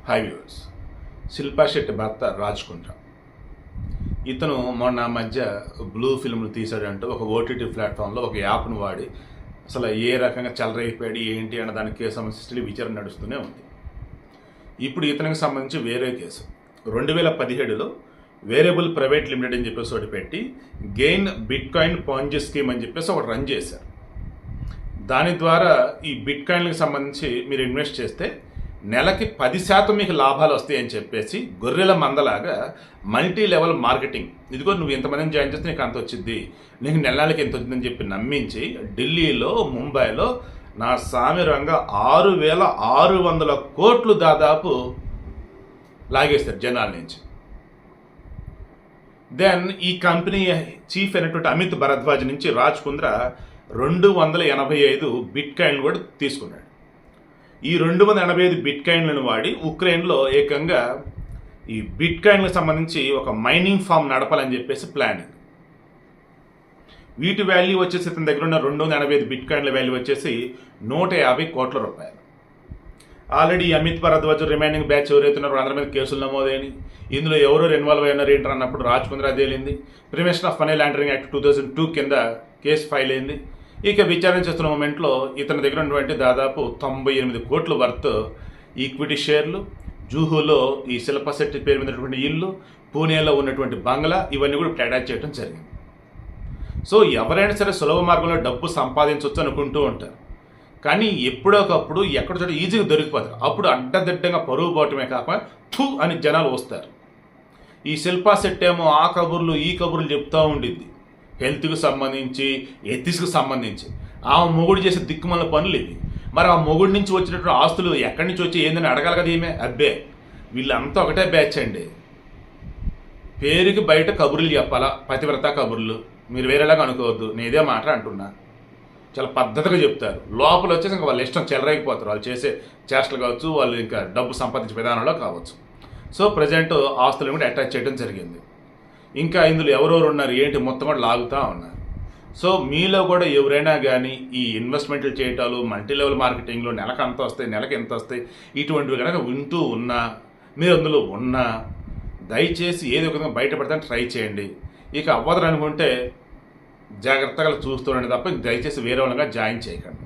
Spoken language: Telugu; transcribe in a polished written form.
High viewers. శిల్పా శెట్టి భర్త రాజ్ కుంద్రా ఇతను మొన్న మధ్య బ్లూ ఫిల్మ్లు తీశాడంటూ ఒక ఓటీటీ ప్లాట్ఫామ్లో ఒక యాప్ను వాడి అసలు ఏ రకంగా చెలరైపోయాడు ఏంటి అన్న దానికి కేసు సంబంధించి విచారణ నడుస్తూనే ఉంది. ఇప్పుడు ఇతనికి సంబంధించి వేరే కేసు 2017లో వేరియబుల్ ప్రైవేట్ లిమిటెడ్ అని చెప్పేసి ఒకటి పెట్టి gain bit coin Ponzi scheme అని చెప్పేసి ఒకటి రన్ చేశారు. దాని ద్వారా ఈ బిట్ కాయిన్లకు సంబంధించి మీరు ఇన్వెస్ట్ చేస్తే నెలకి 10% మీకు లాభాలు వస్తాయి అని చెప్పేసి గొర్రెల మందలాగా మల్టీ లెవెల్ మార్కెటింగ్, ఇదిగో నువ్వు ఎంతమందిని జాయిన్ చేస్తే నీకు అంత వచ్చింది, నీకు నెలకి ఎంత వచ్చిందని చెప్పి నమ్మించి ఢిల్లీలో ముంబైలో నా సామిరంగా 6,600 కోట్లు దాదాపు లాగేస్తారు జనాల నుంచి. దెన్ ఈ కంపెనీ చీఫ్ అయినటువంటి అమిత్ భరద్వాజ్ నుంచి రాజ్ కుంద్రా 285 బిట్ కాయిన్లు కూడా తీసుకున్నాడు. ఈ 285 బిట్ కాయిన్లను వాడి ఉక్రెయిన్లో ఏకంగా ఈ బిట్ కాయిన్లకు సంబంధించి ఒక మైనింగ్ ఫామ్ నడపాలని చెప్పేసి ప్లానింగ్. వీటి వాల్యూ వచ్చేసి ఇతని దగ్గర ఉన్న 285 బిట్ కాయిన్ల వాల్యూ వచ్చేసి 150 కోట్ల రూపాయలు. Already Amit Bharadwaj remaining batch ఎవరైతున్నారో అందరి మీద కేసులు నమోదైనవి. ఇందులో ఎవరు ఇన్వాల్వ్ అయినారు ఏంటారు అన్నప్పుడు రాజ్ కుంద్రా తేలింది. Prevention of money laundering act 2002 కింద కేసు ఫైల్ అయింది. ఇక విచారణ చేస్తున్న మూమెంట్లో ఇతని దగ్గర ఉన్నటువంటి దాదాపు 98 కోట్ల వర్త్ ఈక్విటీ షేర్లు, జూహులో ఈ శిల్పా శెట్టి పేరు మీద ఉన్నటువంటి ఇల్లు, పూణేలో ఉన్నటువంటి బంగ్లా, ఇవన్నీ కూడా అటాచ్ చేయడం జరిగింది. సో ఎవరైనా సరే సులభ మార్గంలో డబ్బు సంపాదించవచ్చు అనుకుంటూ ఉంటారు, కానీ ఎప్పుడో ఒకప్పుడు ఎక్కడ చోట ఈజీగా దొరికిపోతారు. అప్పుడు అడ్డదిడ్డంగా పరుగు పోవటమే కాకుండా థూ అని జనాలు వస్తారు. ఈ శిల్పా శెట్టి ఏమో ఆ కబుర్లు ఈ కబుర్లు చెప్తూ ఉండిద్ది, హెల్త్కి సంబంధించి ఎథిక్స్కి సంబంధించి. ఆ మొగుడు చేసే దిక్కుమల పనులు ఇవి. మరి ఆ మొగుడి నుంచి వచ్చినటువంటి ఆస్తులు ఎక్కడి నుంచి వచ్చి ఏందని అడగాలి కదా ఈమె. అబ్బే వీళ్ళంతా ఒకటే బ్యాచ్ అండి. పేరుకి బయట కబుర్లు చెప్పాలా, పతివ్రత కబుర్లు. మీరు వేరేలాగా అనుకోవద్దు, నేను ఇదే మాట అంటున్నా. చాలా పద్ధతిగా చెప్తారు, లోపల వచ్చేసి ఇంకా వాళ్ళ ఇష్టం చెలరైపోతారు. వాళ్ళు చేసే చేష్టలు కావచ్చు, వాళ్ళు ఇంకా డబ్బు సంపాదించే విధానంలో కావచ్చు. సో ప్రజెంట్ ఆస్తులను కూడా అటాచ్ చేయడం జరిగింది. ఇంకా ఇందులో ఎవరెవరు ఉన్నారు ఏంటి మొత్తం కూడా లాగుతూ ఉన్నారు. సో మీలో కూడా ఎవరైనా కానీ ఈ ఇన్వెస్ట్మెంట్లు చేయటాలు, మల్టీ లెవెల్ మార్కెటింగ్లో నెలకు అంత వస్తాయి, నెలకు ఎంత వస్తాయి, ఇటువంటివి కనుక వింటూ ఉన్నా, మీరు అందులో ఉన్నా, దయచేసి ఏదో ఒక విధంగా బయటపడతానికి ట్రై చేయండి. ఇక అవ్వదు అనుకుంటే జాగ్రత్తగా చూస్తుండండి తప్ప దయచేసి వేరే వాళ్ళగా జాయిన్ చేయకండి.